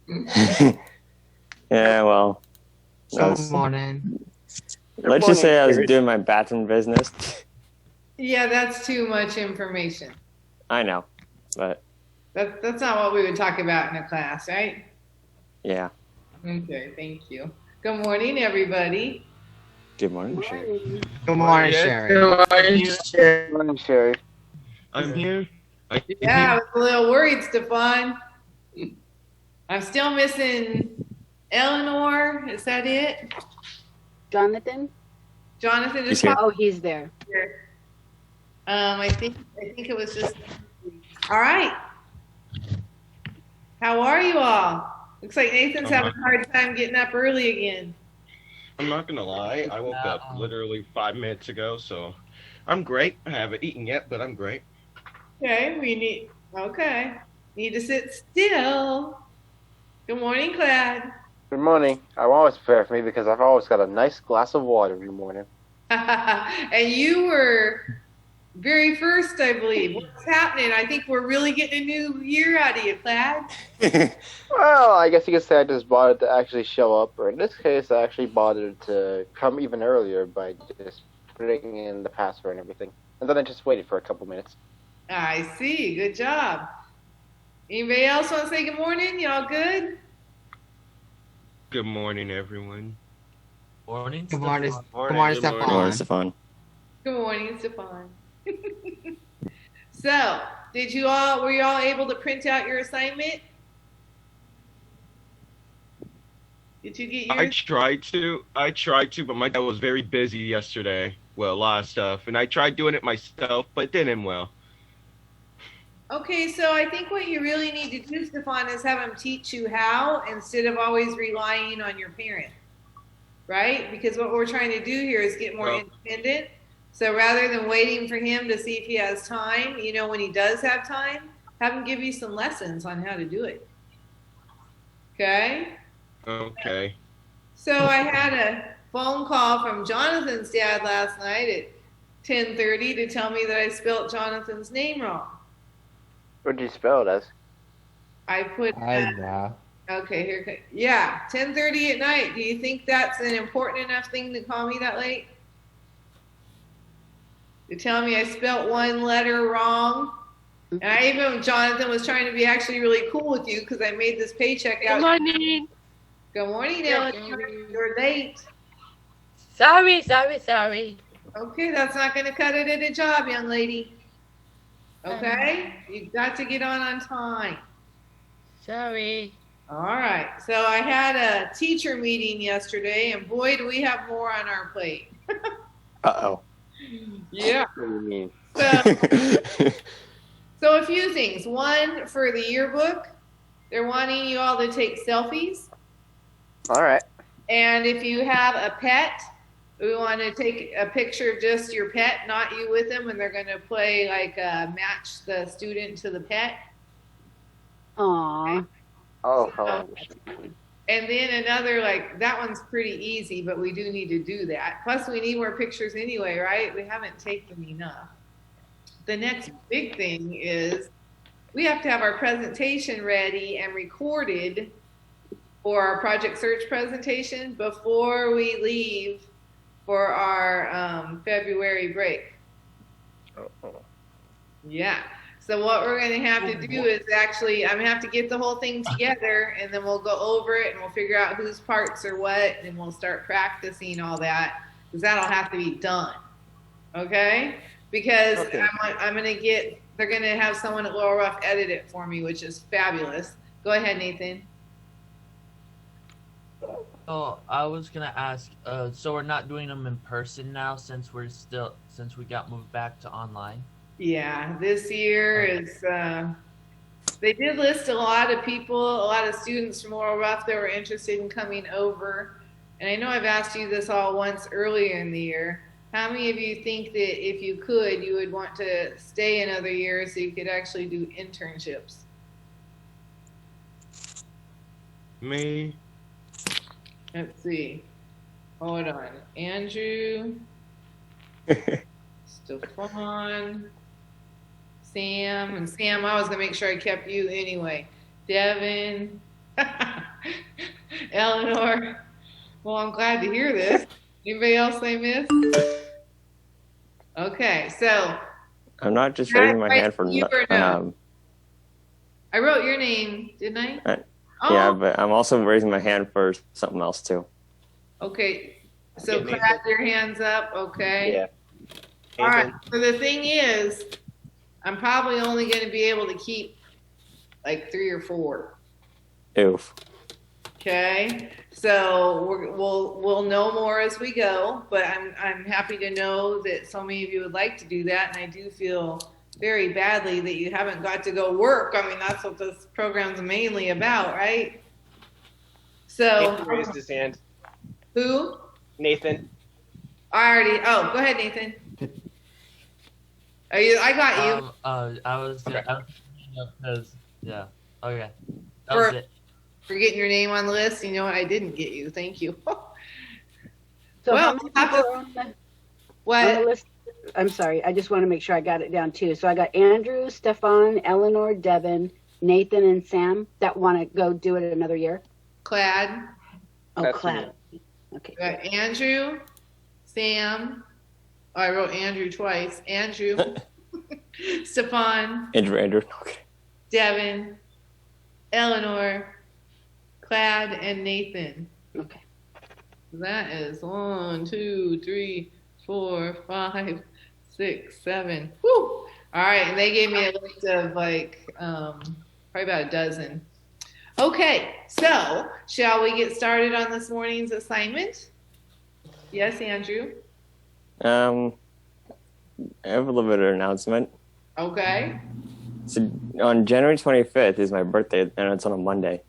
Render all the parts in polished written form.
Yeah, well, Good morning. let's just say I was doing my bathroom business. Yeah, that's too much information. I know, but That's not what we would talk about in a class, right? yeah. Okay, thank you. Good morning, everybody. Good morning, Sherry. Good morning, Sherry. Morning, Sherry. I'm here. I can Yeah, I hear. was a little worried, Stefan. I'm still missing Eleanor. Is that it? Jonathan? Jonathan He's just here. popped Oh, he's there. here. I think it was just. All right. How are you all? Looks like Nathan's having a hard time getting up early again. I'm not gonna lie. I woke up literally 5 minutes ago, so I'm great. I haven't eaten yet, but I'm great. Okay, need to sit still. Good morning, Clad. Good morning. I'm always prepared for me because I've always got a nice glass of water in the morning. And you were very first, I believe. What's happening? I think we're really getting a new year out of you, Clad. Well, I guess you could say I just bothered to actually show up, or in this case, I actually bothered to come even earlier by just putting in the password and everything. And then I just waited for a couple minutes. I see. Good job. Anybody else want to say good morning? Y'all good? Good morning, everyone. Good morning, Good morning, Stefan. Stefan. Good morning, Stefan. So, were you all able to print out your assignment? Did you get I yours? tried to, but my dad was very busy yesterday. Well, a lot of stuff, and I tried doing it myself, but it didn't well. Okay, so I think what you really need to do, Stefan, is have him teach you how instead of always relying on your parent, right? Because what we're trying to do here is get more independent. So rather than waiting for him to see if he has time, when he does have time, have him give you some lessons on how to do it. Okay? Okay. So I had a phone call from Jonathan's dad last night at 10:30 to tell me that I spelled Jonathan's name wrong. What did you spell it as? I put know. okay, 10:30 at night. Do you think that's an important enough thing to call me that late? To tell me I spelt one letter wrong? And Jonathan was trying to be actually really cool with you because I made this paycheck out. Good morning. Good morning, Eleanor. You're late. Sorry. Okay, that's not going to cut it at a job, young lady. Okay? You've got to get on time. Sorry. All right. So I had a teacher meeting yesterday, and boy, do we have more on our plate. Uh-oh. Yeah. What do you mean? So a few things. One, for the yearbook, they're wanting you all to take selfies. All right. And if you have a pet, we want to take a picture of just your pet, not you with them, and they're going to play match the student to the pet. Aww. Oh, how And then another, that one's pretty easy, but we do need to do that. Plus, we need more pictures anyway, right? We haven't taken enough. The next big thing is we have to have our presentation ready and recorded for our Project Search presentation before we leave for our February break. Yeah. So what we're going to have to do is I'm going to have to get the whole thing together, and then we'll go over it, and we'll figure out whose parts are what, and we'll start practicing all that, because that'll have to be done. Okay? Because they're going to have someone at Laurel Ruff edit it for me, which is fabulous. Go ahead, Nathan. Oh, I was gonna ask. So we're not doing them in person now, since we got moved back to online. Yeah, this year is. They did list a lot of people, a lot of students from Laurel Ruff that were interested in coming over, and I know I've asked you this all once earlier in the year. How many of you think that if you could, you would want to stay another year so you could actually do internships? Me. Let's see. Hold on. Andrew, Stefan, Sam, I was going to make sure I kept you anyway. Devin, Eleanor. Well, I'm glad to hear this. Anybody else say miss? Okay, so I'm not just Can I raising my write hand for you or no? um, I wrote your name, didn't I? Uh, yeah, but I'm also raising my hand for something else too. Okay, so Okay, clap your hands up, okay? Yeah. All right, so the thing is, I'm probably only gonna be able to keep like 3 or 4, Oof. okay? So we'll know more as we go, but I'm happy to know that so many of you would like to do that, and I do feel very badly that you haven't got to go work. I mean, that's what this program's mainly about, right? So, Nathan raised his hand. who? Nathan. Oh, go ahead, Nathan. I got you. I was Okay. because yeah. Okay. That For- was it. For getting your name on the list. You know what? I didn't get you. Thank you. So Well, how many we'll have people to- are on the What? list? I'm sorry. I just want to make sure I got it down too. So I got Andrew, Stefan, Eleanor, Devin, Nathan, and Sam that want to go do it another year. Clad. Oh, That's Cloud. Okay. We got Andrew, Sam. Oh, I wrote Andrew twice. Andrew, Stefan, Andrew. Okay. Devin, Eleanor, Clad, and Nathan. Okay. That is 1, 2, 3, 4, 5, 6, 7. Woo! All right, and they gave me a list of like probably about a dozen. Okay, so shall we get started on this morning's assignment? Yes, Andrew. I have a little bit of an announcement. Okay. So on January 25th is my birthday, and it's on a Monday.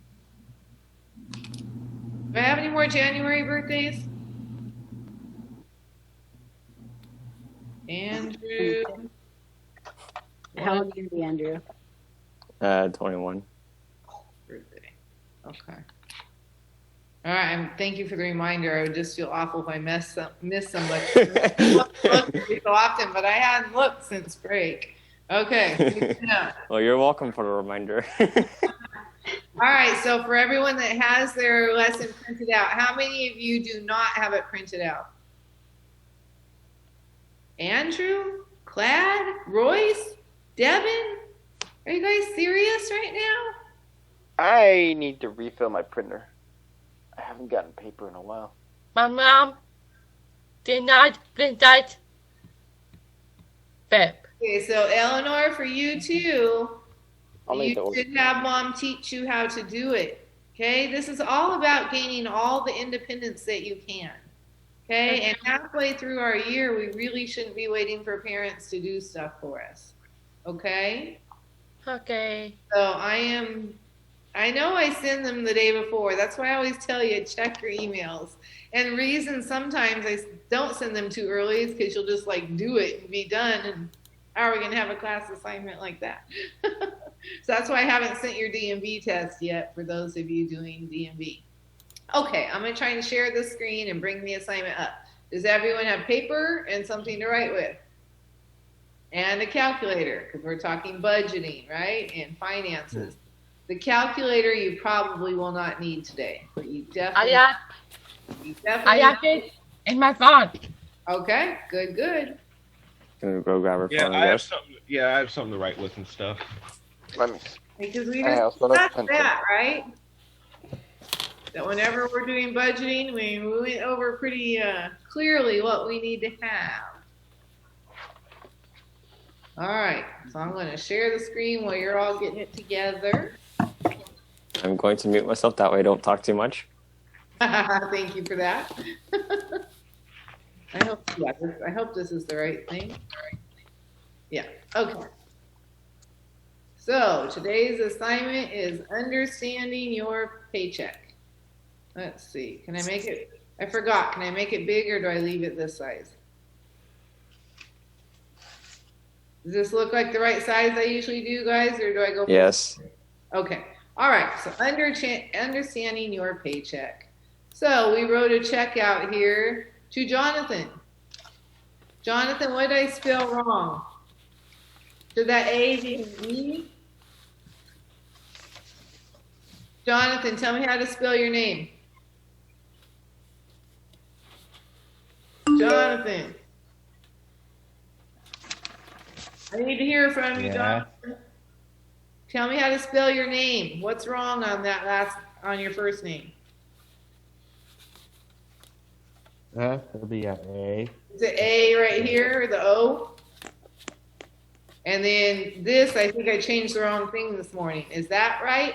Do I have any more January birthdays? Andrew. How old are you, Andrew? 21. Birthday. Okay. All right. Thank you for the reminder. I would just feel awful if I miss somebody. So often, but I hadn't looked since break. Okay. good to know. Well, you're welcome for the reminder. All right. So for everyone that has their lesson printed out, how many of you do not have it printed out? Andrew, Clad, Royce, Devin, are you guys serious right now? I need to refill my printer. I haven't gotten paper in a while. My mom did not print that. Pep. Okay, so Eleanor, for you too, I'll need to you order. should have mom teach you how to do it. Okay, this is all about gaining all the independence that you can. Okay, and halfway through our year, we really shouldn't be waiting for parents to do stuff for us. Okay, Okay. so I know I send them the day before. That's why I always tell you, check your emails. And reason sometimes I don't send them too early is because you'll just like do it and be done. And how are we going to have a class assignment like that? So that's why I haven't sent your DMV test yet for those of you doing DMV. Okay, I'm going to try and share the screen and bring the assignment up. Does everyone have paper and something to write with? And a calculator, because we're talking budgeting, right? And finances. The calculator you probably will not need today, but you definitely, I have it in my phone. Okay, good. Gonna go grab her Yeah, phone, I I have guess. something. Yeah, I have something to write with and stuff. Let me. Because we I just also discussed have that, right? That whenever we're doing budgeting, we went over pretty clearly what we need to have. All right, so I'm going to share the screen while you're all getting it together. I'm going to mute myself, that way I don't talk too much. Thank you for that. I hope this is the right thing. Yeah, okay. So today's assignment is understanding your paycheck. Let's see, can I make it, I forgot, can I make it big or do I leave it this size? Does this look like the right size I usually do, guys, or do I go? Yes. Okay. All right. So understanding your paycheck. So we wrote a check out here to Jonathan. Jonathan, what did I spell wrong? Should that A be an E? Jonathan, tell me how to spell your name. Jonathan. I need to hear from you, Yeah. Jonathan. Tell me how to spell your name. What's wrong on on your first name? It'll be a A. Is it A right here, or the O? And then this, I think I changed the wrong thing this morning. Is that right?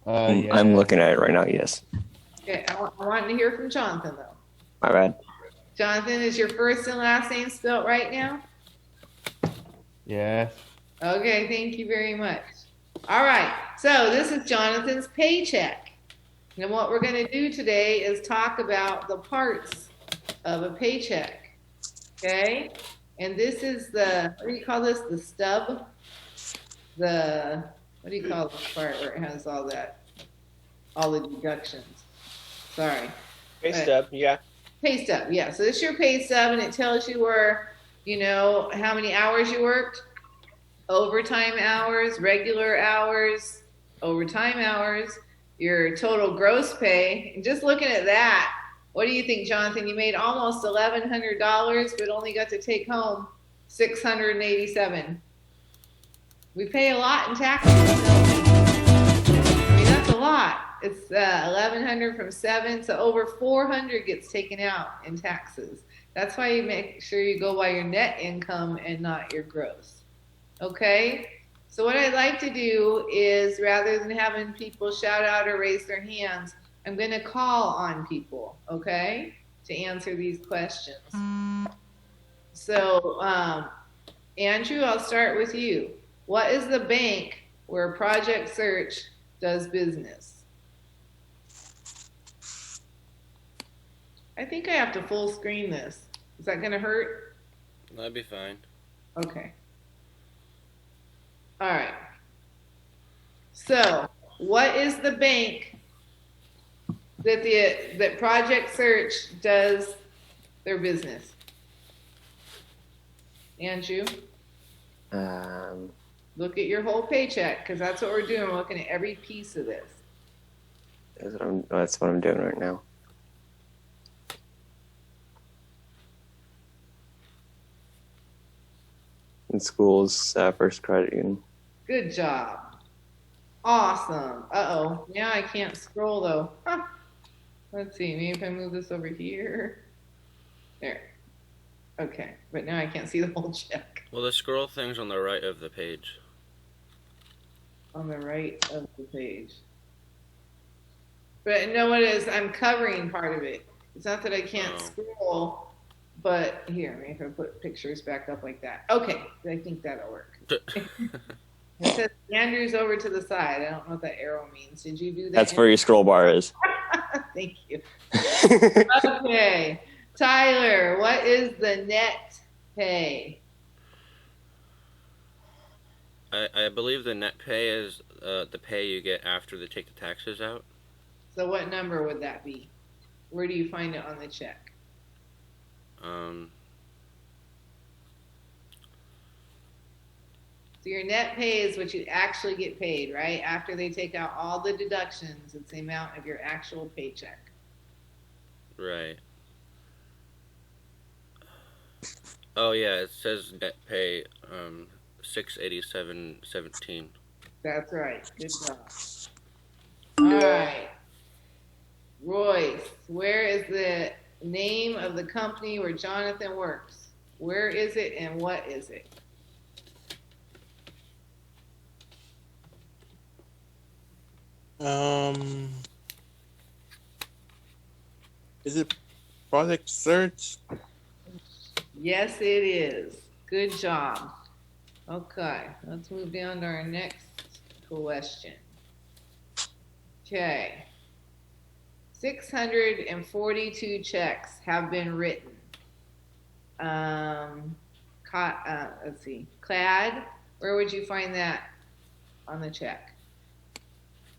Yeah. I'm looking at it right now. Yes. Okay, I want to hear from Jonathan, though. My bad. Jonathan, is your first and last name spelled right now? Yes. Okay, thank you very much. All right, so this is Jonathan's paycheck. And what we're going to do today is talk about the parts of a paycheck. Okay? And this is the, what do you call this? The stub? What do you call this part where it has all the deductions? Sorry. Pay stub, yeah. Pay stub, yeah. So this is your pay stub, and it tells you where, how many hours you worked, overtime hours, regular hours, overtime hours, your total gross pay. And just looking at that, what do you think, Jonathan? You made almost $1,100, but only got to take home $687. We pay a lot in taxes. I mean, that's a lot. It's $1,100 from 7, so over $400 gets taken out in taxes. That's why you make sure you go by your net income and not your gross. Okay? So what I'd like to do is, rather than having people shout out or raise their hands, I'm going to call on people, okay, to answer these questions. So, Andrew, I'll start with you. What is the bank where Project Search does business? I think I have to full screen this. Is that going to hurt? That'd be fine. Okay. All right. So, what is the bank that Project Search does their business? Andrew, look at your whole paycheck, because that's what we're doing. We're looking at every piece of this. That's what I'm doing right now. In schools, First Credit Union. Good job. Awesome. Uh-oh. Now I can't scroll, though. Huh. Let's see. Maybe if I move this over here. There. Okay. But now I can't see the whole check. Well, the scroll thing's on the right of the page. On the right of the page. But no, what it is, I'm covering part of it. It's not that I can't Oh. scroll, but here, maybe if I put pictures back up like that. Okay, I think that'll work. It says Andrew's over to the side. I don't know what that arrow means. Did you do that? That's where your scroll bar is. Thank you. Okay. Tyler, what is the net pay? I believe the net pay is the pay you get after they take the taxes out. So what number would that be? Where do you find it on the check? So your net pay is what you actually get paid, right? After they take out all the deductions, it's the amount of your actual paycheck. Right. Oh yeah, it says net pay $687.17. That's right. Good job. All right. Royce, where is the name of the company where Jonathan works? Where is it and what is it? Is it Project Search? Yes, it is. Good job. Okay, let's move down to our next question. Okay. 642 checks have been written. Let's see. CLAD, where would you find that on the check?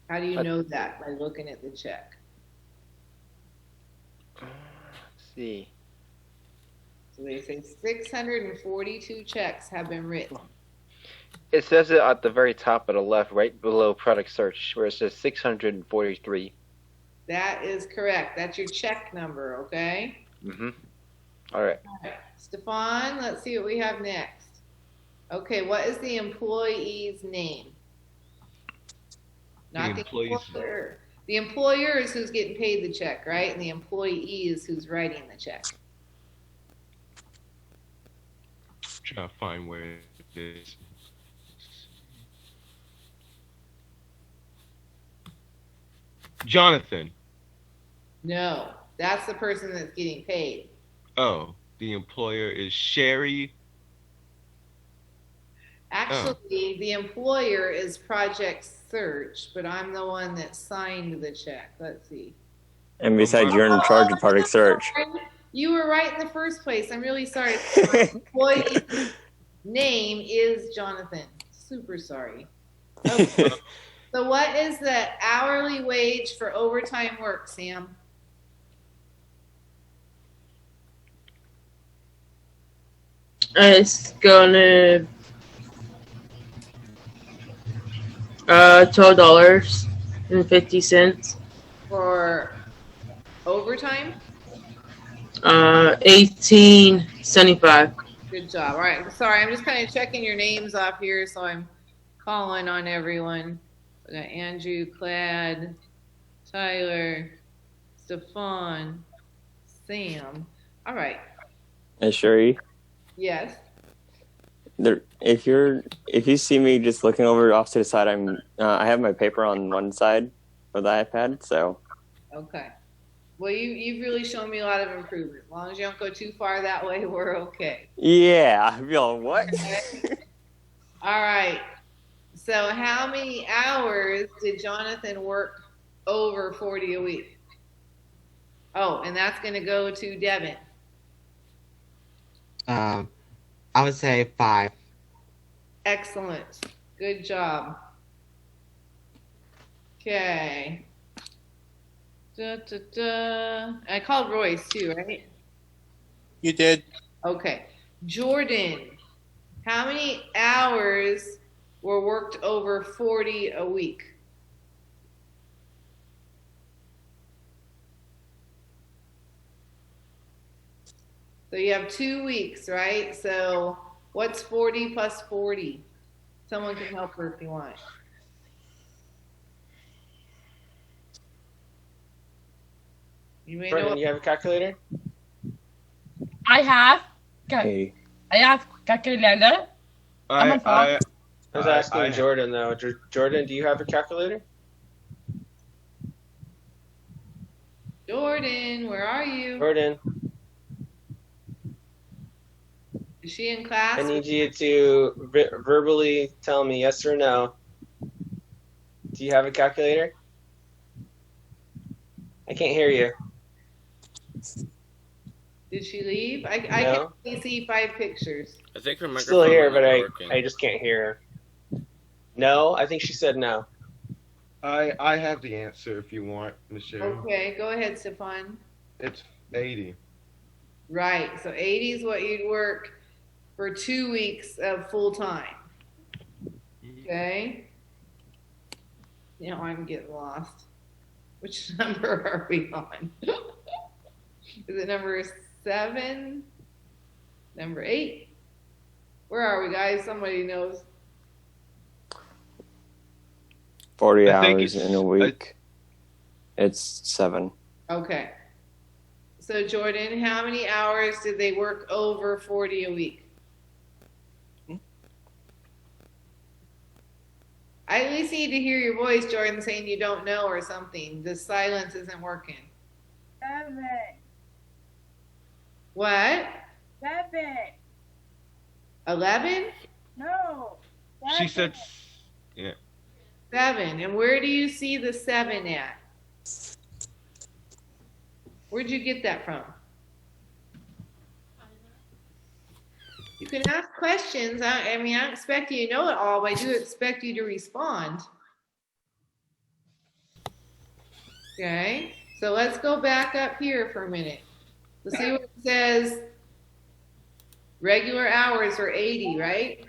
How do you know that? By looking at the check. Let's see. So they say 642 checks have been written. It says it at the very top of the left, right below product search, where it says 643. That is correct. That's your check number, okay? Mm-hmm. All right. All right. Stefan, let's see what we have next. Okay, what is the employee's name? Not the employee's- employer. The employer is who's getting paid the check, right? And the employee is who's writing the check. Trying to find where it is. Jonathan. No, that's the person that's getting paid. Oh, the employer is Sherry. Actually, the employer is Project Search, but I'm the one that signed the check. Let's see. And besides, you're in charge of product search. You were right in the first place. I'm really sorry. The employee's name is Jonathan. Super sorry. Okay. So what is the hourly wage for overtime work, Sam? It's gonna $12.50. For overtime? 18.75. Good job. All right. Sorry, I'm just kind of checking your names off here, so I'm calling on everyone. We got Andrew, Clad, Tyler, Stefan, Sam. All right. And Sherry, Yes. if you see me just looking over off to the side, I have my paper on one side of the iPad, so Okay. Well, you've really shown me a lot of improvement. As long as you don't go too far that way, we're okay. yeah, I'd be like, what? All right. So how many hours did Jonathan work over 40 a week? Oh, and that's going to go to Devin. I would say 5. Excellent. Good job. Okay. I called Royce too, right? You did. Okay. Jordan, how many hours were worked over 40 a week? So you have 2 weeks, right? So what's 40 plus 40? Someone can help her if you want. You may know. Brendan, you have a calculator? I have. Hey, I have calculator. I'm on phone. I was asking I- Jordan, though. Jordan, do you have a calculator? Jordan, where are you? Jordan, Is she in class? I need you to verbally tell me yes or no. Do you have a calculator? I can't hear you. Did she leave? I No. can only see 5 pictures. I think her microphone Still here, but isn't working. I just can't hear her. No, I think she said no. I have the answer if you want, Michelle. Okay, go ahead, Stefan. It's 80. Right, so 80 is what you'd work for 2 weeks of full time. Okay? Now I'm getting lost. Which number are we on? Is it number 7? Number 8? Where are we, guys? Somebody knows. 40 I think hours it's- in a week. It's 7. Okay. So Jordan, how many hours did they work over 40 a week? I at least need to hear your voice, Jordan, saying you don't know or something. The silence isn't working. 7. What? 7. 11? No. She said, yeah. 7. And where do you see the 7 at? Where'd you get that from? You can ask questions. I mean, I don't expect you to know it all, but I do expect you to respond. Okay, so let's go back up here for a minute. Let's see what it says. Regular hours are 80, right?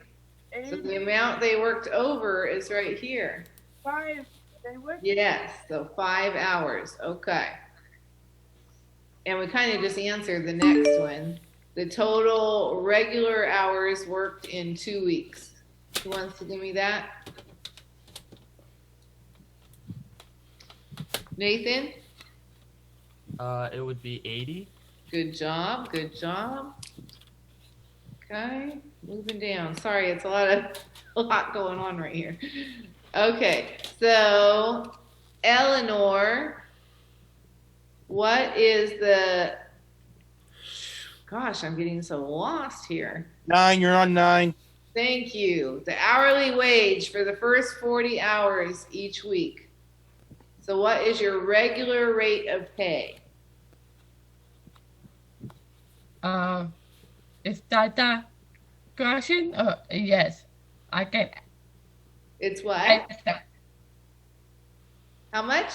So the amount they worked over is right here. 5. They worked. Yes, so 5 hours. Okay. And we kind of just answered the next one. The total regular hours worked in 2 weeks. Who wants to give me that? Nathan? It would be 80. Good job, good job. Okay, moving down. Sorry, it's a lot going on right here. Okay, so Eleanor, what is the, gosh, I'm getting so lost here. 9, you're on 9. Thank you. The hourly wage for the first 40 hours each week. So what is your regular rate of pay? Is that the question? Yes, I can. It's what? How much?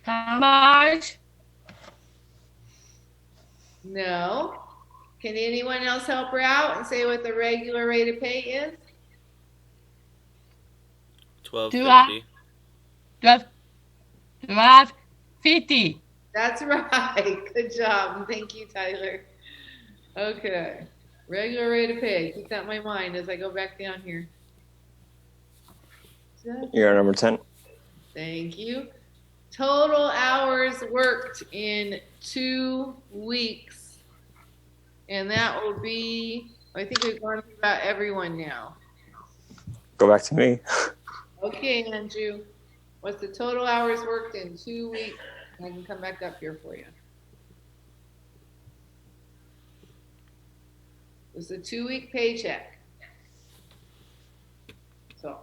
How much? No. Can anyone else help her out and say what the regular rate of pay is? $12.50. 12.50. That's right. Good job. Thank you, Tyler. Okay. Regular rate of pay. Keep that in my mind as I go back down here. You're on number 10. Thank you. Total hours worked in 2 weeks. And that will be, I think we've gone through about everyone now. Go back to me. Okay, Andrew. What's the total hours worked in 2 weeks? I can come back up here for you. It's a 2-week paycheck. So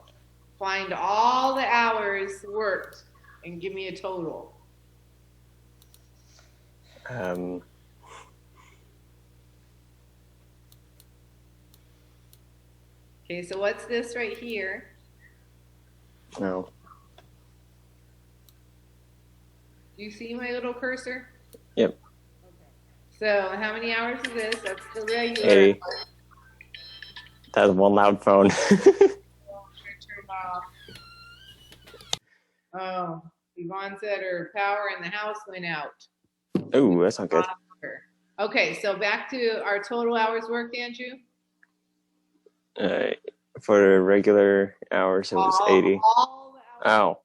find all the hours worked and give me a total. Okay, so what's this right here? No. Do you see my little cursor? Yep. So how many hours is this? That's the regular. 80. That was one loud phone. Oh, Yvonne said her power in the house went out. Oh, that's not good. Okay, so back to our total hours worked, Andrew. For regular hours, it was 80. All the hours. Ow.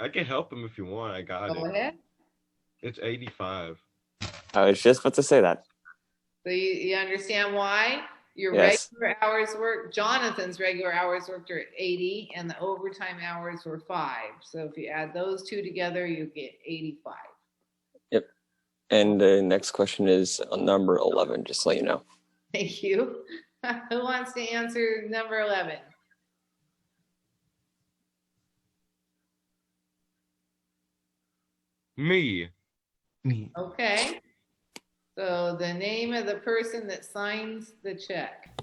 I can help him if you want. I got Go it. ahead. It's 85. I was just about to say that. So you understand why? Your Yes. regular hours worked, Jonathan's regular hours worked are 80 and the overtime hours were 5. So if you add those two together, you get 85. Yep. And the next question is on number 11, just to let you know. Thank you. Who wants to answer number 11? Me. Okay. So the name of the person that signs the check.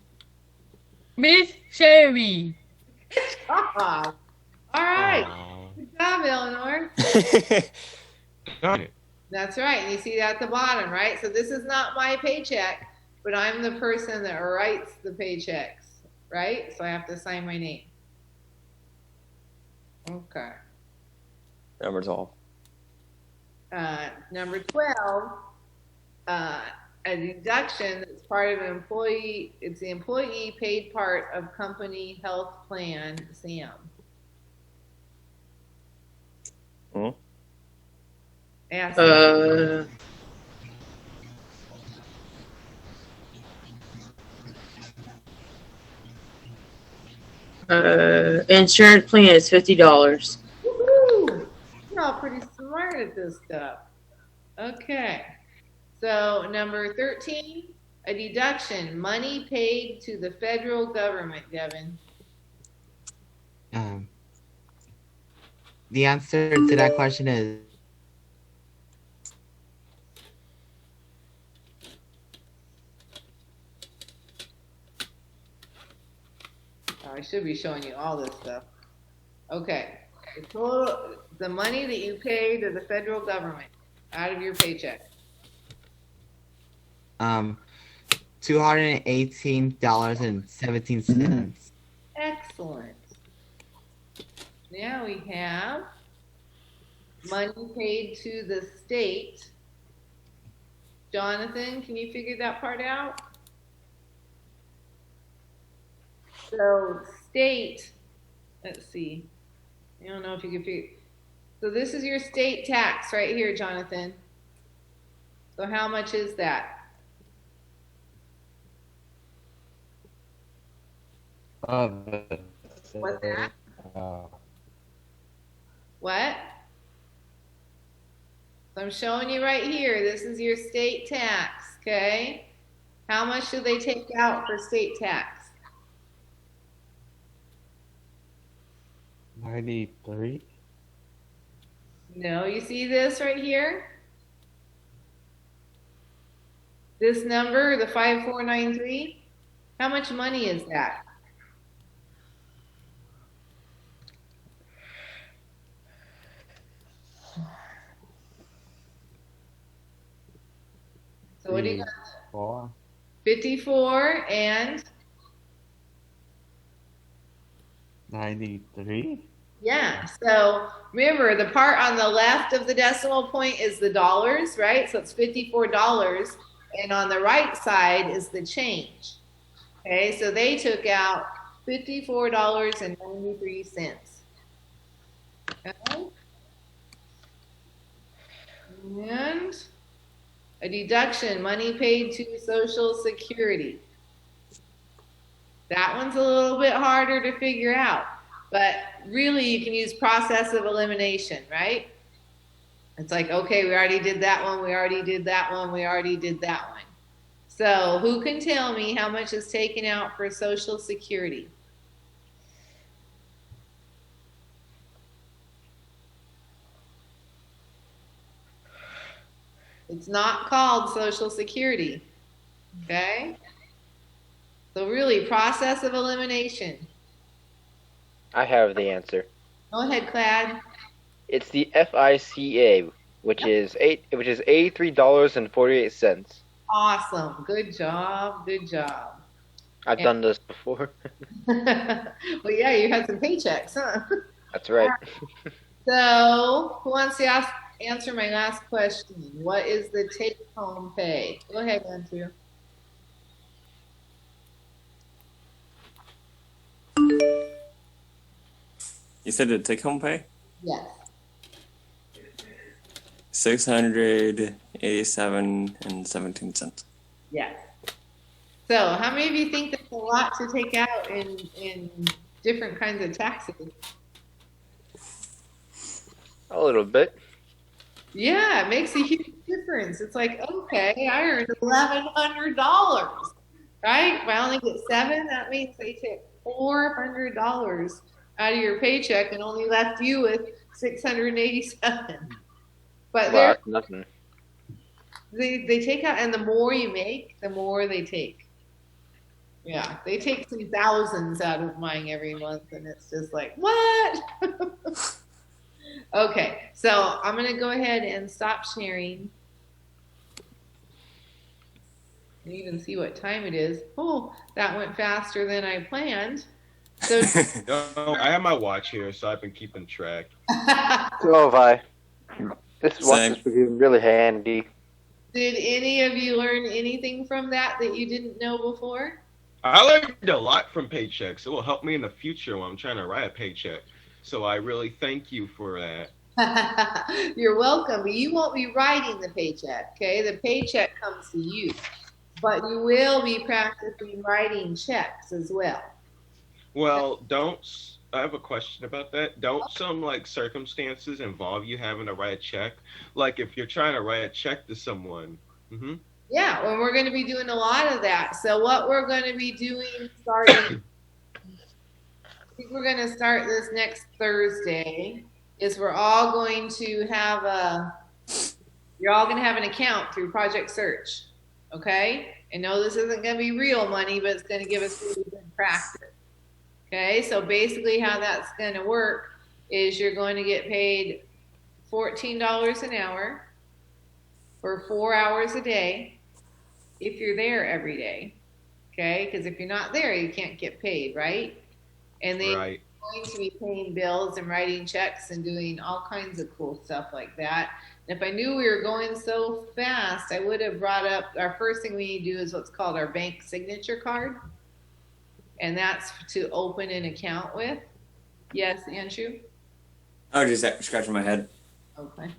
Miss Sherry. All right. Good job, Eleanor. Got it. That's right. And you see that at the bottom, right? So this is not my paycheck, but I'm the person that writes the paychecks, right? So I have to sign my name. Okay. Number 12. Number 12, a deduction that's part of an employee, it's the employee paid part of company health plan, SAM. Hmm? Ask Insurance plan is $50. Woohoo! You're all pretty smart at this stuff. Okay. So number 13, a deduction, money paid to the federal government, Devin. The answer to that question is I should be showing you all this stuff. Okay. The money that you pay to the federal government out of your paycheck. $218.17. Excellent. Now we have money paid to the state. Jonathan, can you figure that part out? So state, let's see. I don't know if you can figure. So this is your state tax right here, Jonathan. So how much is that? What's that? What? So I'm showing you right here. This is your state tax, okay? How much do they take out for state tax? 93. No, you see this right here? This number, the 5493, how much money is that? So what do you got? 54 and 93. yeah. So remember, the part on the left of the decimal point is the dollars, right? So it's $54, and on the right side is the change. Okay, so they took out $54.93. Okay. And a deduction, money paid to Social Security. That one's a little bit harder to figure out, but really you can use process of elimination, right? It's like, okay, we already did that one, we already did that one, we already did that one. So who can tell me how much is taken out for Social Security? It's not called Social Security, okay? So really, process of elimination. I have the answer. Go ahead, Clad. It's the FICA, which is $83.48. Awesome. Good job. Good job. I've done this before. Well, yeah, you had some paychecks, huh? That's right. So, who wants to answer my last question? What is the take-home pay? Go ahead, Andrew. You said the take-home pay? Yes. 687.17 cents. Yes. So, how many of you think that's a lot to take out in different kinds of taxes? A little bit. Yeah, it makes a huge difference. It's like, okay, I earned $1,100, right? If I only get 7, that means they took $400 out of your paycheck and only left you with 687. But Well, that's nothing. they take out, and the more you make, the more they take. Yeah, they take some thousands out of mine every month, and it's just like, what? Okay, so I'm going to go ahead and stop sharing. And even see what time it is. Oh, that went faster than I planned. So No, I have my watch here, so I've been keeping track. So have I. This watch Same. is really handy. did any of you learn anything from that you didn't know before? I learned a lot from paychecks. It will help me in the future when I'm trying to write a paycheck. So I really thank you for that. You're welcome. But you won't be writing the paycheck, okay? The paycheck comes to you. But you will be practicing writing checks as well. Well, I have a question about that. Don't some circumstances involve you having to write a check? Like if you're trying to write a check to someone. Mm-hmm. Yeah, well, we're going to be doing a lot of that. So what we're going to be doing starting, I think we're going to start this next Thursday, is we're all going to have you're all going to have an account through Project Search, okay? I know this isn't going to be real money, but it's going to give us really good practice. Okay, so basically how that's going to work is you're going to get paid $14 an hour for 4 hours a day. if you're there every day. Okay, because if you're not there, you can't get paid, right? And then Right. you're going to be paying bills and writing checks and doing all kinds of cool stuff like that. And if I knew we were going so fast, I would have brought up our first thing we need to do is what's called our bank signature card. And that's to open an account with. Yes, Andrew? I was just scratching my head. Okay.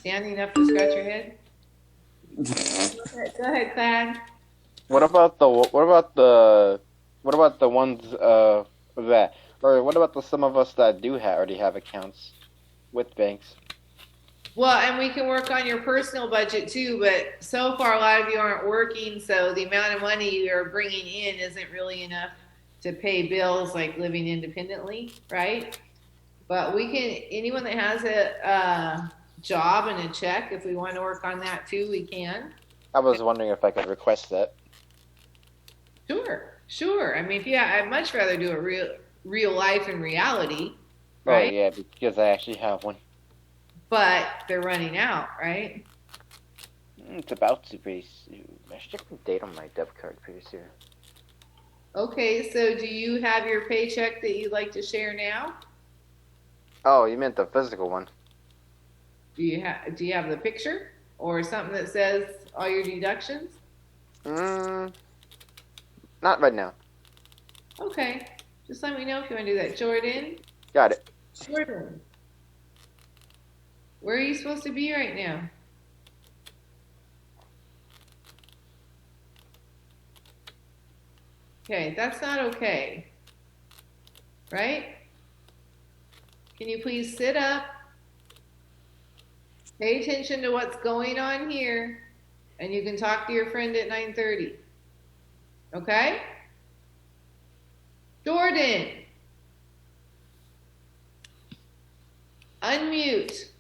Standing up to scratch your head? Go ahead, Clan. What about the ones that, or what about the some of us that do already have accounts with banks? Well, and we can work on your personal budget too, but so far a lot of you aren't working, so the amount of money you're bringing in isn't really enough to pay bills like living independently, right? But we can, anyone that has a job and a check, if we want to work on that too, we can. I was wondering if I could request that. Sure. I mean, I'd much rather do a real life and reality, Oh right? yeah, because I actually have one. But they're running out, right? It's about to be soon. I should check the date on my debit card pretty soon. Okay, so do you have your paycheck that you'd like to share now? Oh, you meant the physical one. Do you have the picture or something that says all your deductions? Not right now. Okay, just let me know if you want to do that. Jordan? Got it. Jordan, where are you supposed to be right now? Okay, that's not okay. Right? Can you please sit up? Pay attention to what's going on here, and you can talk to your friend at 9:30. Okay? Jordan! Unmute.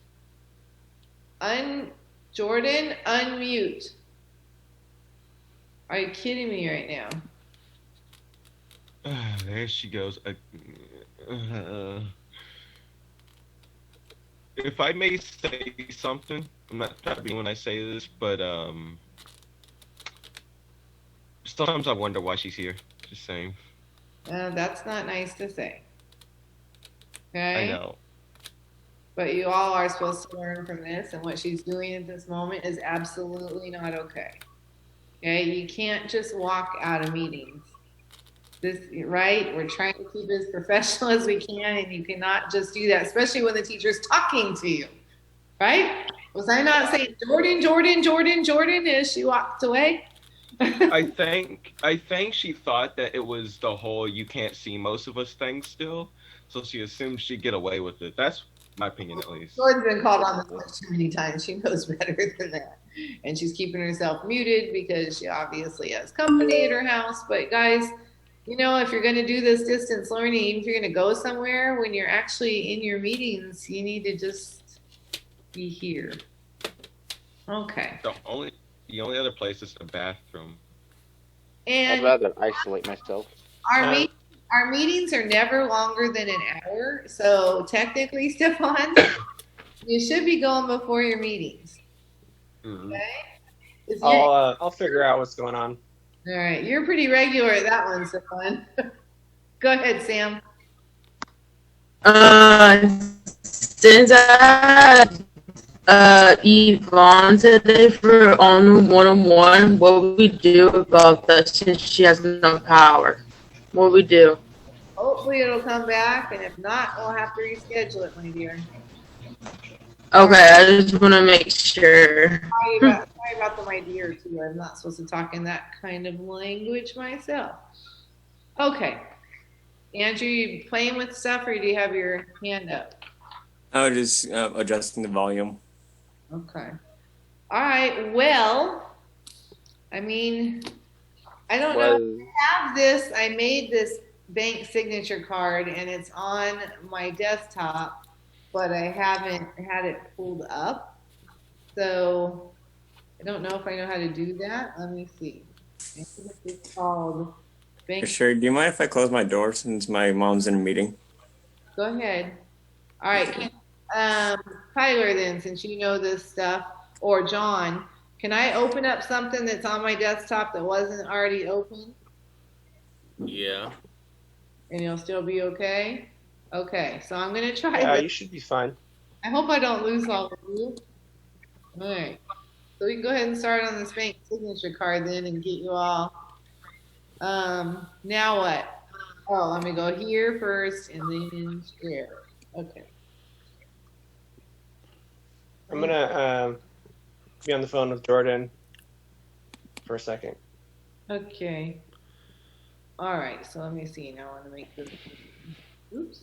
Jordan, unmute. Are you kidding me right now? There she goes. If I may say something, I'm not happy when I say this, but sometimes I wonder why she's here. Just saying. That's not nice to say. Okay? I know. But you all are supposed to learn from this, and what she's doing at this moment is absolutely not okay. Okay? You can't just walk out of meetings. Right? We're trying to keep it as professional as we can, and you cannot just do that, especially when the teacher's talking to you. Right? Was I not saying Jordan as she walked away? I think she thought that it was the whole "you can't see most of us" thing still, so she assumed she'd get away with it. That's my opinion, at least. Jordan's been called on the phone too many times. She knows better than that, and she's keeping herself muted because she obviously has company at her house. But guys, you know, if you're going to do this distance learning, if you're going to go somewhere, when you're actually in your meetings, you need to just be here. Okay. The only other place is the bathroom. And I'd rather isolate myself. Our meetings are never longer than an hour, so technically, Stefan, you should be going before your meetings. Mm-hmm. Okay? I'll figure out what's going on. All right, you're pretty regular at that one, Stefan. Go ahead, Sam. Since I had Yvonne today for on one-on-one, what would we do about that since she has no power? What would we do? Hopefully it'll come back, and if not, we'll have to reschedule it, my dear. Okay, I just want to make sure. Sorry about the my dear, too. I'm not supposed to talk in that kind of language myself. Okay. Andrew, you playing with stuff, or do you have your hand up? I was just adjusting the volume. Okay. All right. Well, I mean, I don't know. I have this. I made this bank signature card, and it's on my desktop, but I haven't had it pulled up. So I don't know if I know how to do that. Let me see. I think it's called bank. Sure. Do you mind if I close my door since my mom's in a meeting? Go ahead. All right. Tyler, then, since you know this stuff, or John, Can I open up something that's on my desktop that wasn't already open? Yeah. And you'll still be okay? Okay, so I'm gonna try Yeah, this. you should be fine. I hope I don't lose all of you. All right, so we can go ahead and start on this bank signature card then and get you all. Now what? Oh, let me go here first and then share. Okay. I'm gonna be on the phone with Jordan for a second. Okay. All right, so let me see. Now I want to make this. Oops.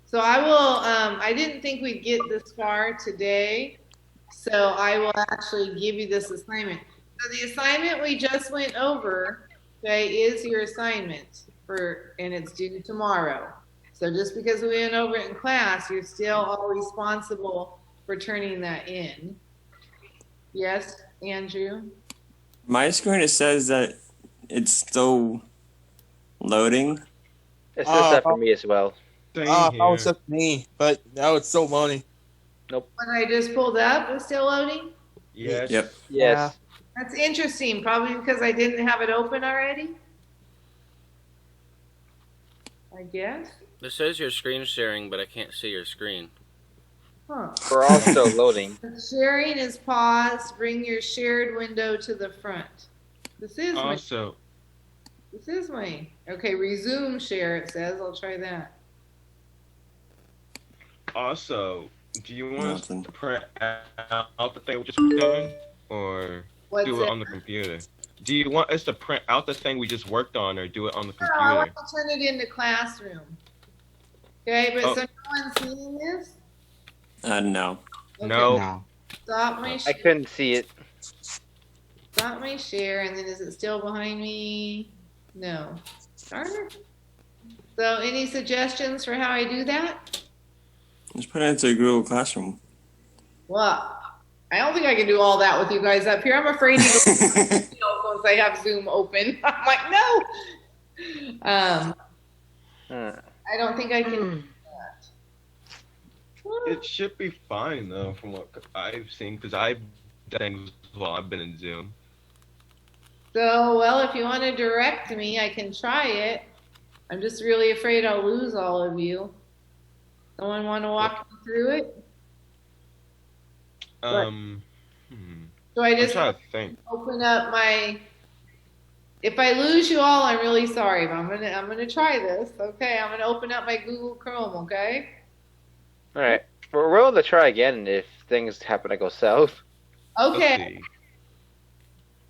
So I will, I didn't think we'd get this far today, so I will actually give you this assignment. So the assignment we just went over, okay, is your assignment and it's due tomorrow. So just because we went over it in class, you're still all responsible for turning that in. Yes, Andrew? My screen, it says that it's still loading. It says that for me as well. Oh, it's up to me, but now it's still loading. Nope. When I just pulled up, it's still loading? Yes. Yep. Yes. That's interesting, probably because I didn't have it open already. I guess. It says you're screen sharing, but I can't see your screen. Huh. We're all still loading. Sharing is paused. Bring your shared window to the front. This is Also, my. Okay, resume share. It says. I'll try that. also, do you want us Nothing. to print out the thing we just worked on, or What's do it it? on the computer? Do you want us to print out the thing we just worked on, or do it on the No, I want computer? to turn it into classroom. Okay, but Oh. so no one's seeing this. No. Okay. No. No. Stop my. I couldn't see it. Stop my share, and then is it still behind me? No. Darn it. So, any suggestions for how I do that? Just put it into Google Classroom. Well, I don't think I can do all that with you guys up here. I'm afraid to go once I have Zoom open. I'm like, no. I don't think I can do that. It should be fine though, from what I've seen, because I've done things while I've been in Zoom. So, well, if you want to direct me, I can try it. I'm just really afraid I'll lose all of you. Someone want to walk me through it? So I I'm just trying to think. open up my. If I lose you all, I'm really sorry, but I'm gonna try this. Okay, I'm gonna open up my Google Chrome. Okay. All right. We're willing to try again if things happen to go south. Okay. Let's see.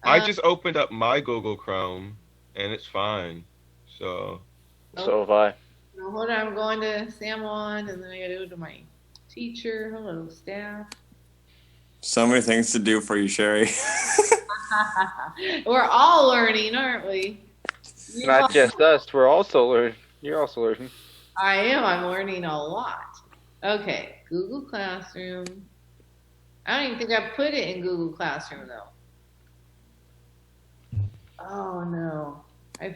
I just opened up my Google Chrome, and it's fine. So. So have I. Now, hold on. I'm going to Sam on, and then I gotta go to my teacher. Hello, staff. So many things to do for you, Sherry. We're all learning, aren't we? You Not all- just us. We're also learning. You're also learning. I am. I'm learning a lot. Okay, Google Classroom. I don't even think I put it in Google Classroom though. Oh no.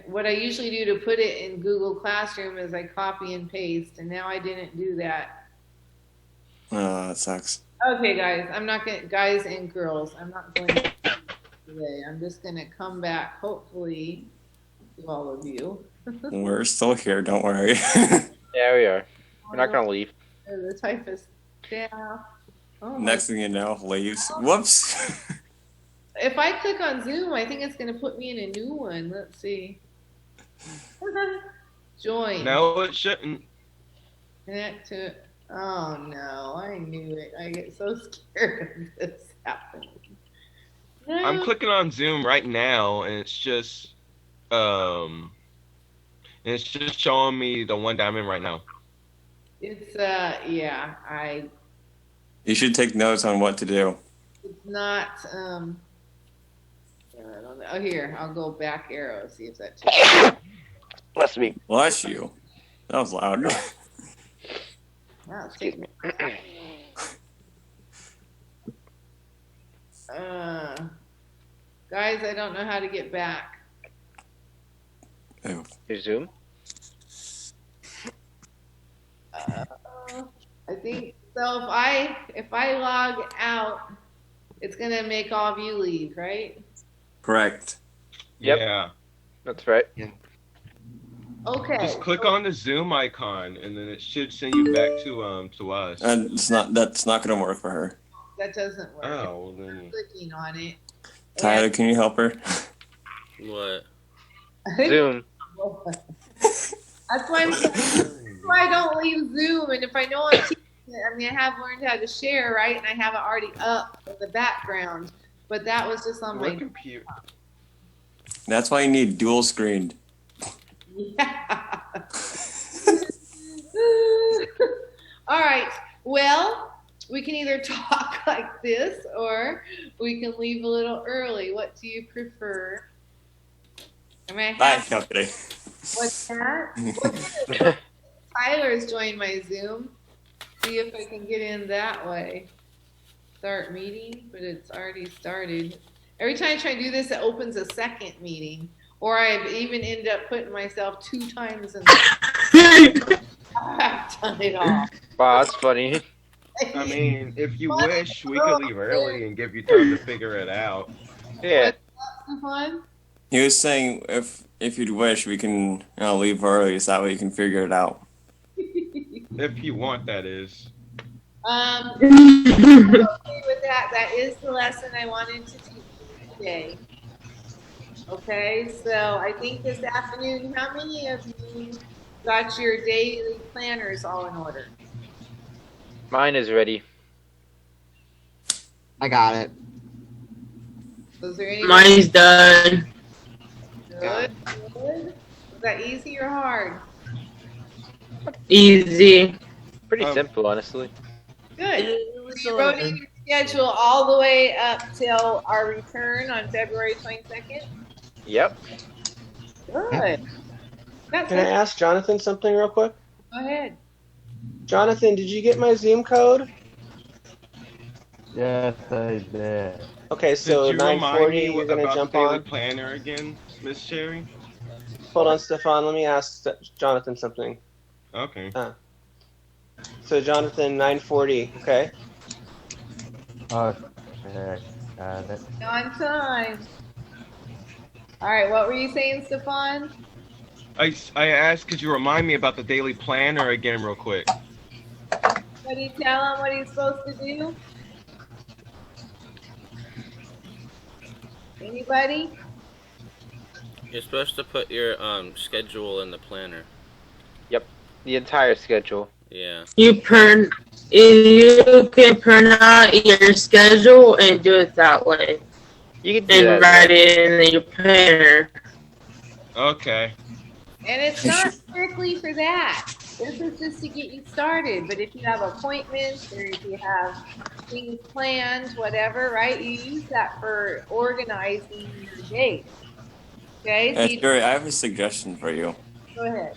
What I usually do to put it in Google Classroom is I copy and paste, and now I didn't do that. Oh, that sucks. Okay, guys, I'm not gonna, guys and girls, I'm not going to today. I'm just gonna come back, hopefully, to all of you. We're still here, don't worry. Yeah, we are. We're not gonna leave. The typist staff. Oh my. Next thing you know, leaves. Whoops. If I click on Zoom, I think it's gonna put me in a new one. Let's see. Join. No, it shouldn't. Connect to. Oh no, I knew it. I get so scared of this happening. No. I'm clicking on Zoom right now, and it's just showing me the one diamond right now. It's yeah, You should take notes on what to do. it's not I don't know. Oh, here, I'll go back arrow, see if that takes. Bless me. Bless you. That was loud. Wow, it's taking me. Guys, I don't know how to get back. Ew. Your Zoom? I think so. If I log out, it's gonna make all of you leave, right? Correct. Yep. Yeah. That's right. Okay. Just click on the Zoom icon, and then it should send you back to us. And that's not gonna work for her. That doesn't work. Oh, well then. I'm clicking on it. Tyler, can you help her? What? Zoom. That's why I don't leave Zoom. And if I know I'm teaching it, I mean, I have learned how to share, right? And I have it already up in the background. But that was just on my What computer? That's why you need dual screened. Yeah. All right. Well, we can either talk like this or we can leave a little early. What do you prefer? Am I Bye. No, kidding. What's that? Tyler's joined my Zoom. See if I can get in that way. Start meeting, but it's already started. Every time I try to do this, it opens a second meeting. Or I've even ended up putting myself 2 times in the I've done it all. Wow, that's funny. I mean, if you wish, we could leave early and give you time to figure it out. Yeah. Fun? He was saying if you'd wish, we can leave early so that way you can figure it out. If you want, that is. I'm okay with that. That is the lesson I wanted to teach you today. Okay, so I think this afternoon, how many of you got your daily planners all in order? Mine is ready. I got it. Was there any? Mine's done. Good. Good. Was that easy or hard? Easy. Pretty simple, honestly. Good. You wrote in your schedule all the way up till our return on February 22nd? Yep. Good. That's Can I ask Jonathan something real quick? Go ahead. Jonathan, did you get my Zoom code? Yes, I did. Okay, so Did you remind 9:40, me you're gonna about jump the daily on. planner again, Miss Sherry? Hold on, Stefan. Let me ask Jonathan something. Okay. So Jonathan, 9:40. Okay. Okay, got it. On time. All right, what were you saying, Stefan? I asked, could you remind me about the daily planner again, real quick? Did you tell him what he's supposed to do? Anybody? You're supposed to put your schedule in the planner. Yep. The entire schedule. Yeah. You can print out your schedule and do it that way. You can do And that. write it in your planner. Okay. And it's not strictly for that. This is just to get you started. But if you have appointments or if you have things planned, whatever, right? You use that for organizing your day. Okay? So you, Jerry, I have a suggestion for you. go ahead.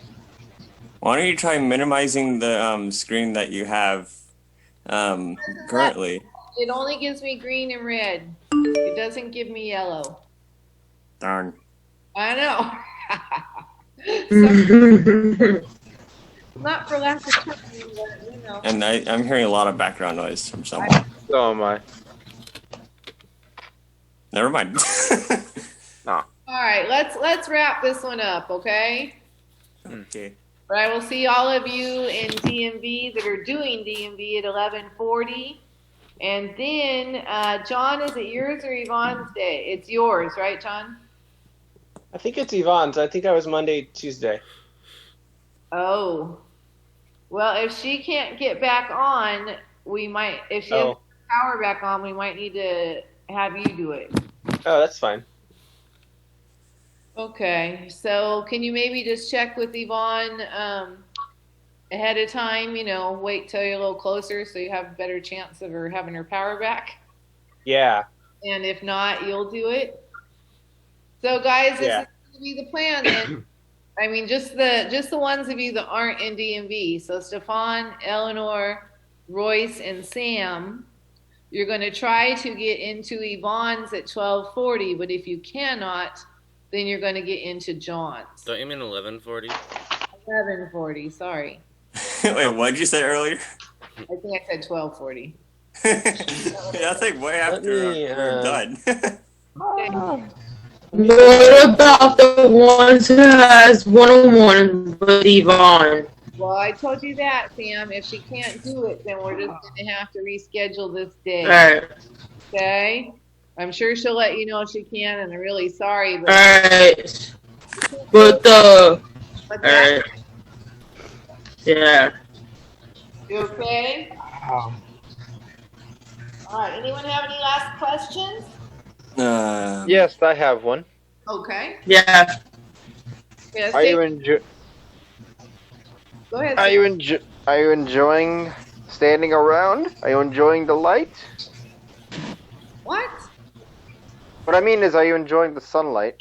Why don't you try minimizing the screen that you have currently? It only gives me green and red. It doesn't give me yellow. Darn. I know. So, not for lack of trying, but you know. And I'm hearing a lot of background noise from someone. So am I. Never mind. All right, let's wrap this one up, okay? Okay. But I will see all of you in DMV that are doing DMV at 11:40. And then, John, is it yours or Yvonne's day? It's yours, right, John? I think it's Yvonne's. I think I was Monday, Tuesday. Oh. Well, if she can't get back on, we might, if she has power back on, we might need to have you do it. Oh, that's fine. Okay, so can you maybe just check with Yvonne ahead of time, wait till you're a little closer so you have a better chance of her having her power back? Yeah. And if not, you'll do it. So guys, this Yeah. is going to be the plan then. I mean, just the ones of you that aren't in DMV. So Stefan, Eleanor, Royce, and Sam, you're going to try to get into Yvonne's at 12:40, but if you cannot, then you're going to get into John's. Don't you mean 11:40? 11:40, sorry. Wait, what did you say earlier? I think I said 12:40. That's like way after we're done. What about the ones who has one-on-one with Yvonne? Well, I told you that, Sam. If she can't do it, then we're just going to have to reschedule this day. Alright. Okay? I'm sure she'll let you know if she can, and I'm really sorry. But Alright. But alright. Yeah. You okay? All right. Anyone have any last questions? Yes, I have one. Okay. Yeah. Yes, Are you enjoy? Go ahead. Are Sam. you enjoying standing around? Are you enjoying the light? What? What I mean is, are you enjoying the sunlight?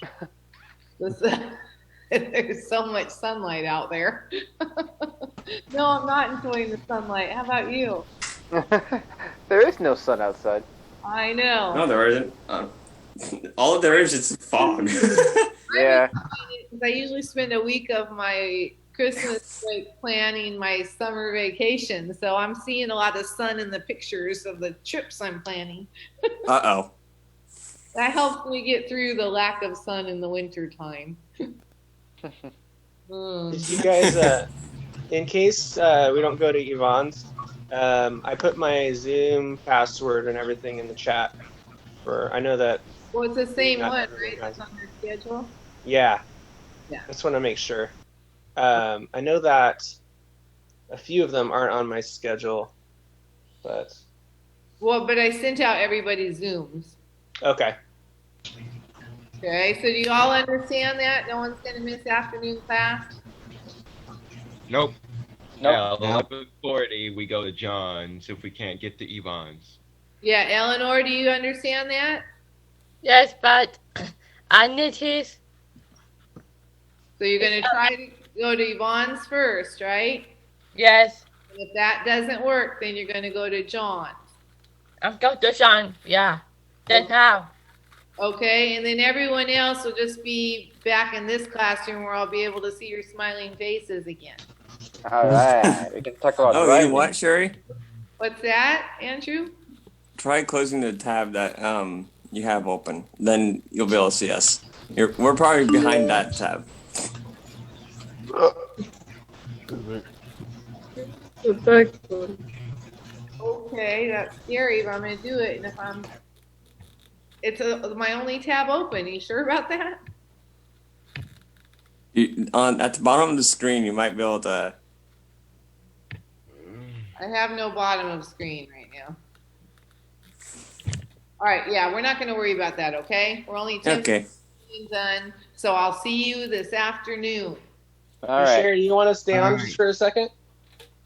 There's so much sunlight out there. No, I'm not enjoying the sunlight. How about you? There is no sun outside. I know. No, there isn't. All there is fog. Yeah. I usually spend a week of my Christmas break planning my summer vacation, so I'm seeing a lot of sun in the pictures of the trips I'm planning. Uh-oh. That helps me get through the lack of sun in the winter time. Did you guys, in case we don't go to Yvonne's, I put my Zoom password and everything in the chat. I know that. Well, it's the same Not one, everyone right? has It's on your schedule. Yeah. Yeah. I just want to make sure. I know that a few of them aren't on my schedule, but Well, but I sent out everybody's Zooms. okay. Okay, so do you all understand that? No one's going to miss afternoon class? Nope. Nope. Yeah, 11:40 we go to John's if we can't get to Yvonne's. Yeah, Eleanor, do you understand that? Yes, but I need his. So you're going to try to go to Yvonne's first, right? Yes. And if that doesn't work, then you're going to go to John's. I'm going to Sean. Yeah. Then how? Okay, and then everyone else will just be back in this classroom where I'll be able to see your smiling faces again. All right. We can talk about Oh, you driving. know what, Sherry? What's that, Andrew? Try closing the tab that you have open. Then you'll be able to see us. We're probably behind that tab. Okay, that's scary, but I'm going to do it. And if it's my only tab open. You sure about that? At the bottom of the screen, you might be able to. I have no bottom of screen right now. All right, yeah, we're not going to worry about that, okay? We're only 10 Okay. minutes done, so I'll see you this afternoon. All right. Sherry, you want to stay on just for a second?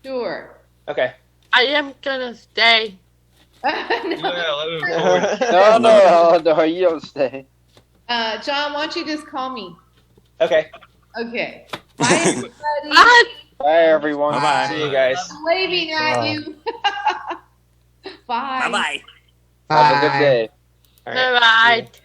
Sure. Okay. I am gonna stay. No, you don't stay. John, why don't you just call me? Okay. Okay. Bye, everybody. Bye, everyone. Bye-bye. See you guys. I'm waving at you. Bye. Bye-bye. Have a good day. All right. Bye.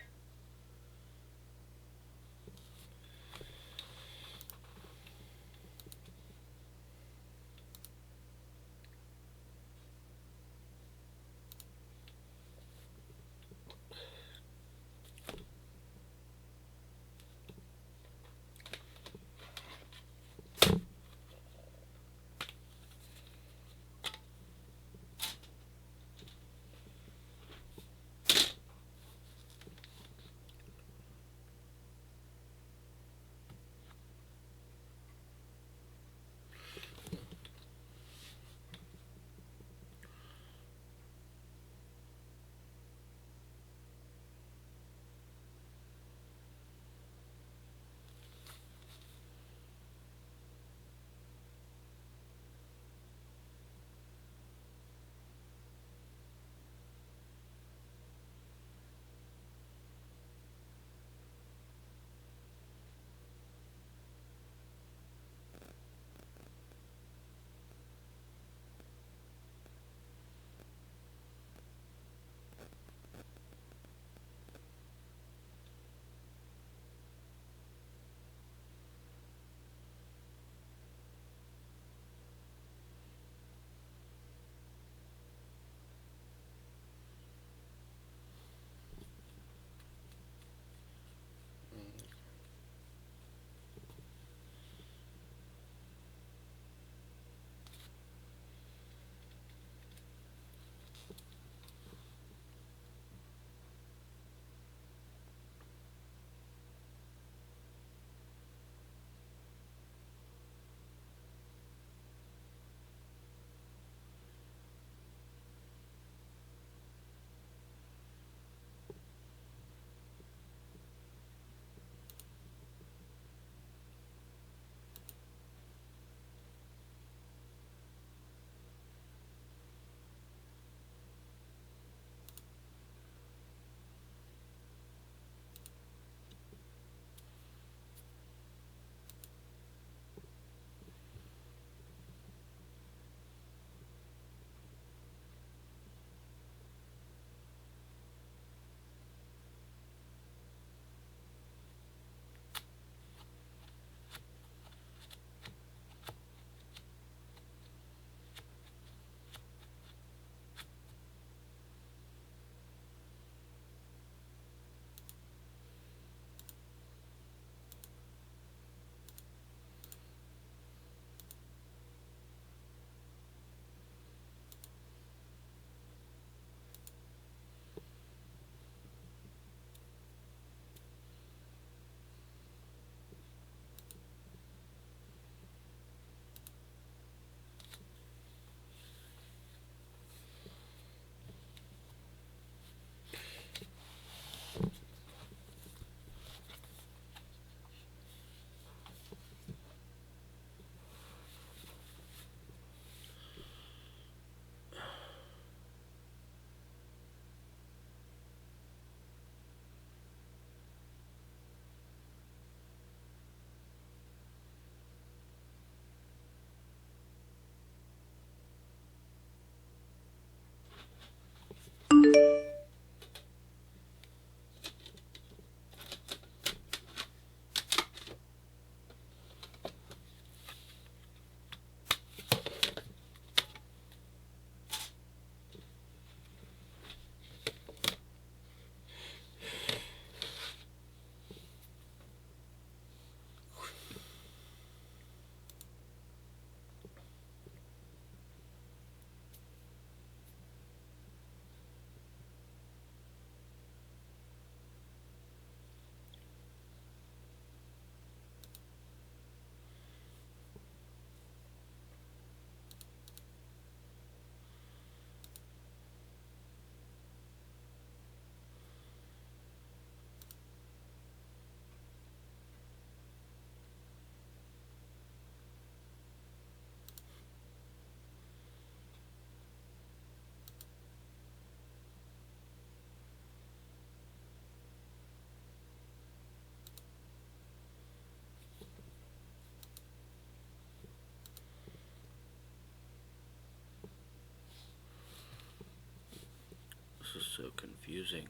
This is so confusing.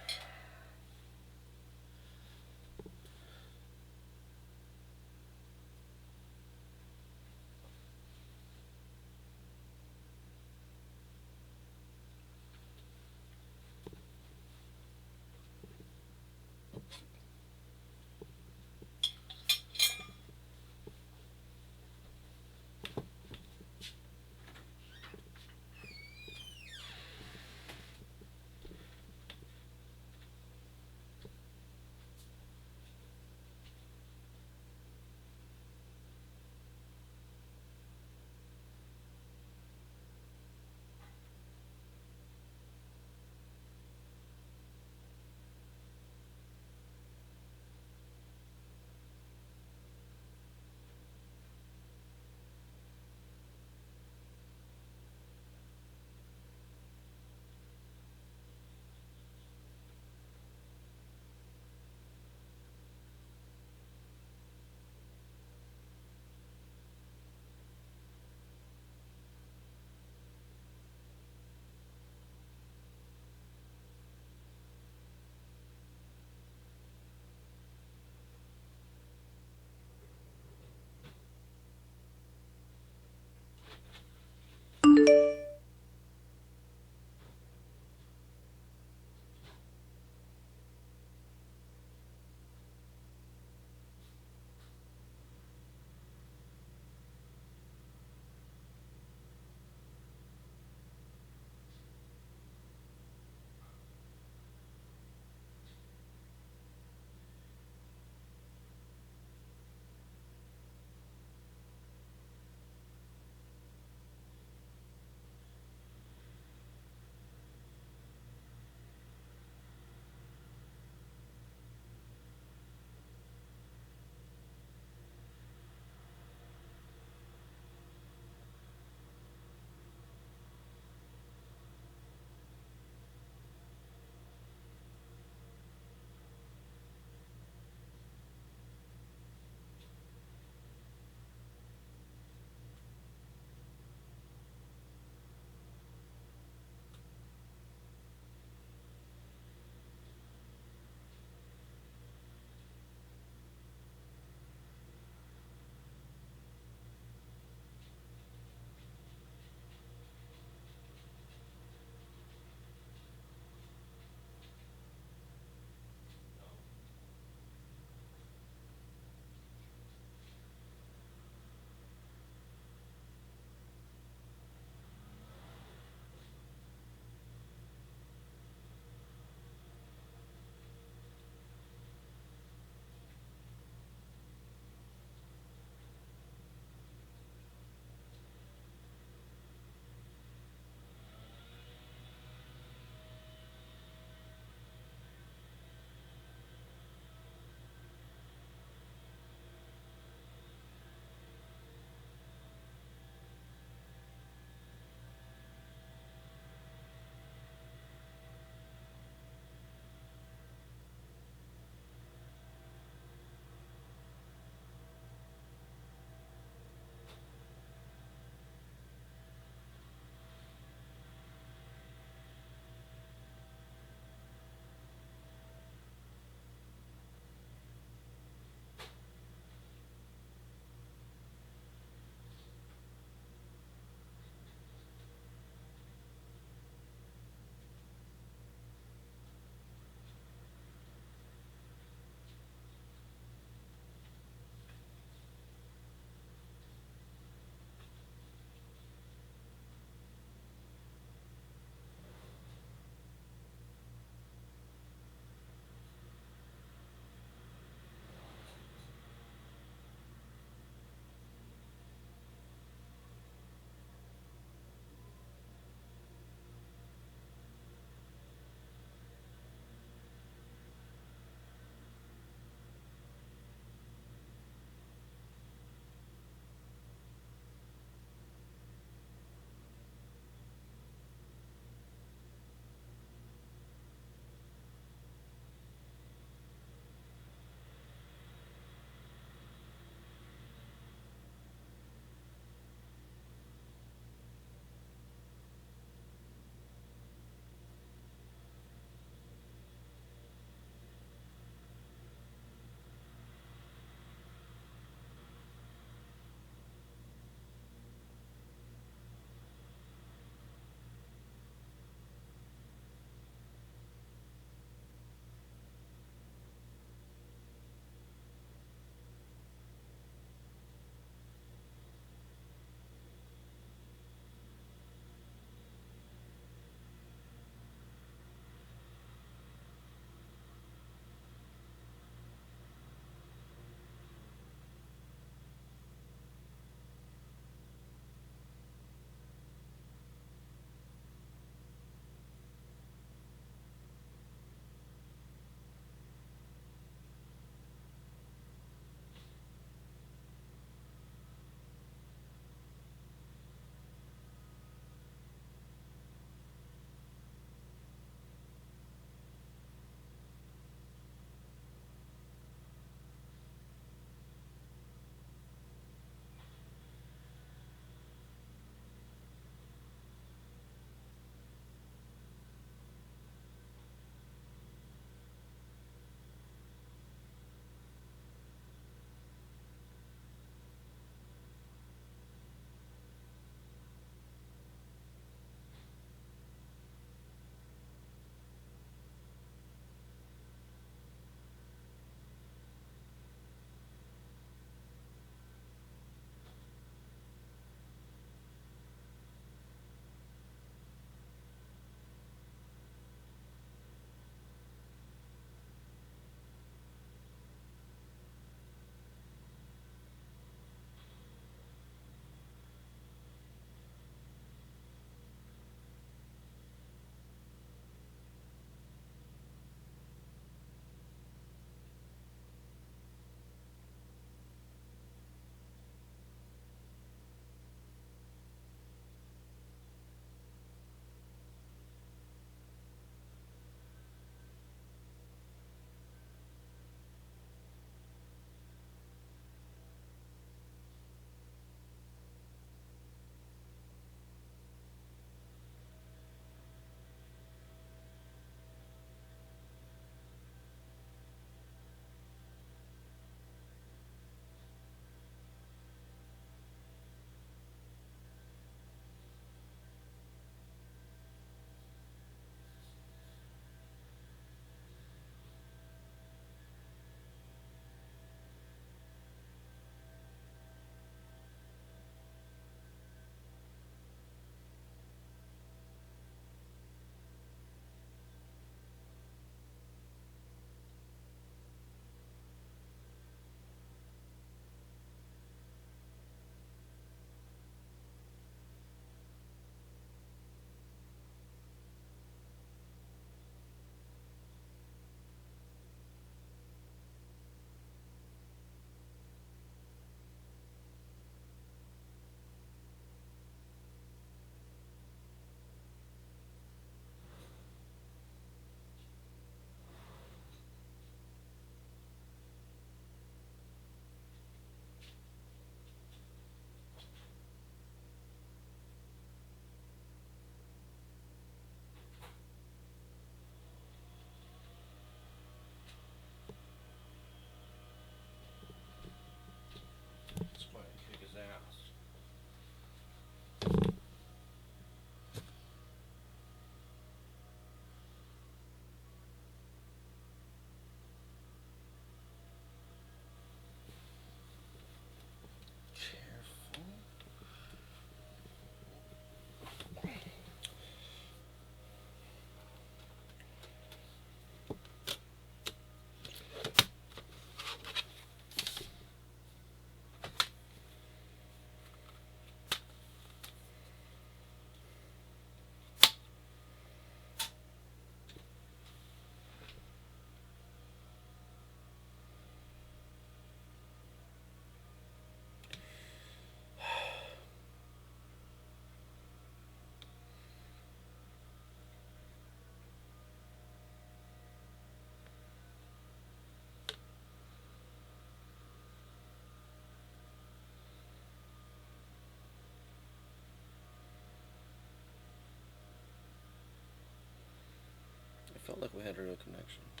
Felt like we had a real connection.